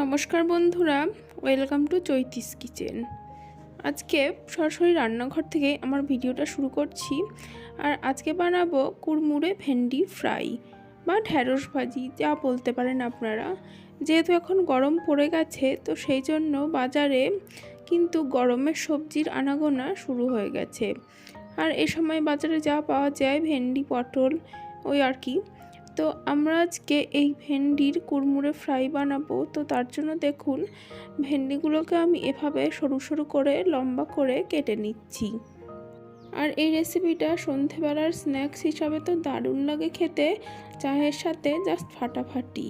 নমস্কার বন্ধুরা, welcome to চৈতিস kitchen. আজকে সরাসরি রান্নাঘর থেকে আমার ভিডিওটা শুরু করছি। আর আজকে বানাবো কুড়মুড়ে ভেন্ডি ফ্রাই বা ঢ্যাঁড়স ভাজি, যা বলতে পারেন আপনারা। যেহেতু এখন গরম পড়ে গেছে, তো সেই জন্য বাজারে কিন্তু গরমের সবজির আনাগোনা শুরু হয়ে গেছে। আর এই সময় বাজারে যা পাওয়া যায়, ভেন্ডি, পটল, ওই আর কি। তো আমরা আজকে এই ভেন্ডির কুড়মুড়ে ফ্রাই বানাবো। তো তার জন্য দেখুন, ভেন্ডিগুলোকে আমি এভাবে সরু সরু করে লম্বা করে কেটে নিচ্ছি। আর এই রেসিপিটা সন্ধেবেলার স্ন্যাক্স হিসাবে তো দারুণ লাগে খেতে, চায়ের সাথে জাস্ট ফাটাফাটি।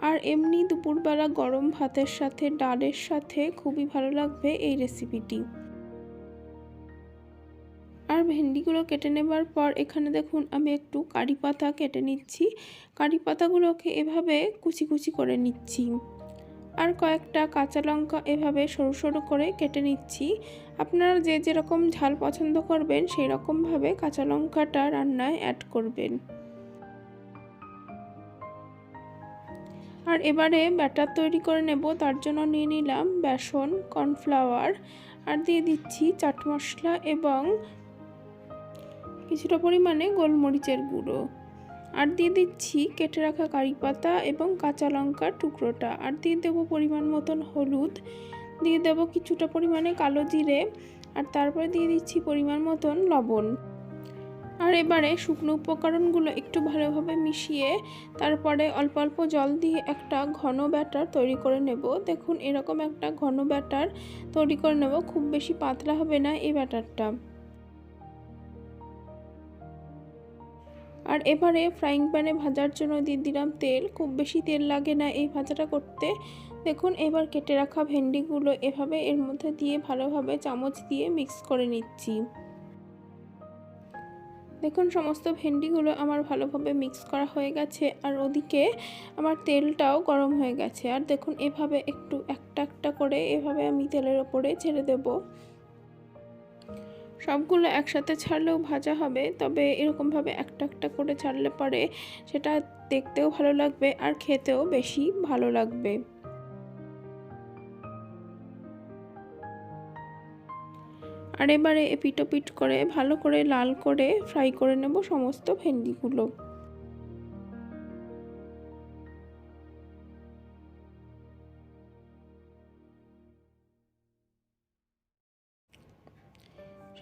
আর এমনি দুপুরবেলা গরম ভাতের সাথে, ডালের সাথে খুবই ভালো লাগবে এই রেসিপিটি। আর ভেন্ডিগুলো কেটে নেবার পর এখানে দেখুন আমি একটু কারি পাতা কেটে নিচ্ছি। কারি পাতাগুলোকে এভাবে কুচি কুচি করে নিচ্ছি। আর কয়েকটা কাঁচা লঙ্কা এভাবে সরু সরু করে কেটে নিচ্ছি। আপনারা যে যেরকম ঝাল পছন্দ করবেন সেই রকমভাবে কাঁচা লঙ্কাটা রান্নায় অ্যাড করবেন। আর এবারে ব্যাটার তৈরি করে নেব। তার জন্য নিয়ে নিলাম বেসন, কর্নফ্লাওয়ার, আর দিয়ে দিচ্ছি চাট মশলা এবং কিছুটা পরিমাণে গোলমরিচের গুঁড়ো, আর দিয়ে দিচ্ছি কেটে রাখা কারি পাতা এবং কাঁচা লঙ্কার টুকরোটা, আর দিয়ে দেবো পরিমাণ মতন হলুদ, দিয়ে দেবো কিছুটা পরিমাণে কালো জিরে, আর তারপরে দিয়ে দিচ্ছি পরিমাণ মতন লবণ। আর এবারে শুকনো উপকরণগুলো একটু ভালোভাবে মিশিয়ে তারপরে অল্প অল্প জল দিয়ে একটা ঘন ব্যাটার তৈরি করে নেব। দেখুন এরকম একটা ঘন ব্যাটার তৈরি করে নেব, খুব বেশি পাতলা হবে না এই ব্যাটারটা। আর এবারে ফ্রাইং প্যানে ভাজার জন্য দিয়ে দিলাম তেল। খুব বেশি তেল লাগে না এই ভাজাটা করতে। দেখুন এবার কেটে রাখা ভেন্ডিগুলো এভাবে এর মধ্যে দিয়ে ভালোভাবে চামচ দিয়ে মিক্স করে নিচ্ছি। দেখুন সমস্ত ভেন্ডিগুলো আমার ভালোভাবে মিক্স করা হয়ে গেছে, আর ওদিকে আমার তেলটাও গরম হয়ে গেছে। আর দেখুন এভাবে একটু একটা একটা করে এভাবে আমি তেলের ওপরে ছেড়ে দেব। সবগুলো একসাথে ছাড়লেও ভাজা হবে, তবে এরকমভাবে একটা একটা করে ছাড়লে পরে সেটা দেখতেও ভালো লাগবে আর খেতেও বেশি ভালো লাগবে। আর এবারে এপিট ওপিট করে ভালো করে লাল করে ফ্রাই করে নেব সমস্ত ভেন্ডিগুলো।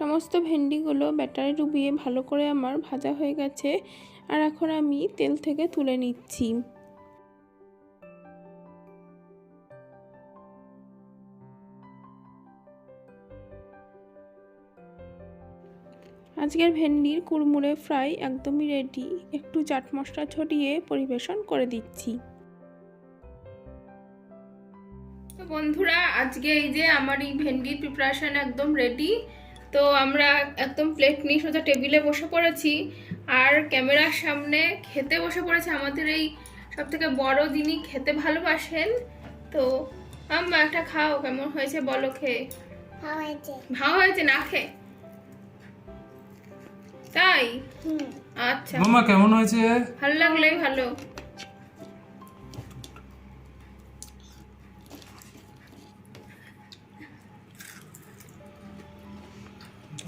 সমস্ত ভেন্ডিগুলো ব্যাটারে ডুবিয়ে ভালো করে আমার ভাজা হয়ে গেছে। আর এখন আমি তেল থেকে তুলে নিচ্ছি। আজকের ভেন্ডির কুড়মুড়ে ফ্রাই একদমই রেডি। একটু চাট মশলা ছড়িয়ে পরিবেশন করে দিচ্ছি। তো বন্ধুরা, আজকে এই যে আমার এই ভেন্ডির প্রিপারেশন একদম রেডি। তো আমরা একদম প্লেট নিয়ে সোজা টেবিলে বসে পড়েছি আর ক্যামেরার সামনে খেতে বসে পড়েছে আমাদের এই সব থেকে বড়, যিনি খেতে ভালোবাসেন। তো আম্মা একটা খাও, কেমন হয়েছে বলো খেয়ে। ভালো হয়েছে না খেয়ে? তাই? আচ্ছা মামা কেমন হয়েছে? ভালো লাগলেই ভালো।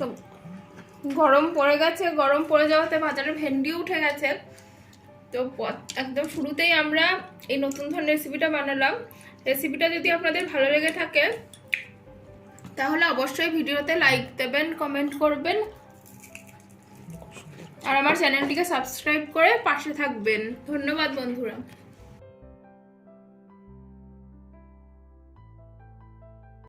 তো গরম পড়ে গেছে, গরম পড়ে যাওয়াতে বাজারে ভেন্ডিও উঠে গেছে। তো একদম শুরুতেই আমরা এই নতুন ধরনের রেসিপিটা বানালাম। রেসিপিটা যদি আপনাদের ভালো লেগে থাকে তাহলে অবশ্যই ভিডিওতে লাইক দেবেন, কমেন্ট করবেন, আর আমার চ্যানেলটিকে সাবস্ক্রাইব করে পাশে থাকবেন। ধন্যবাদ বন্ধুরা।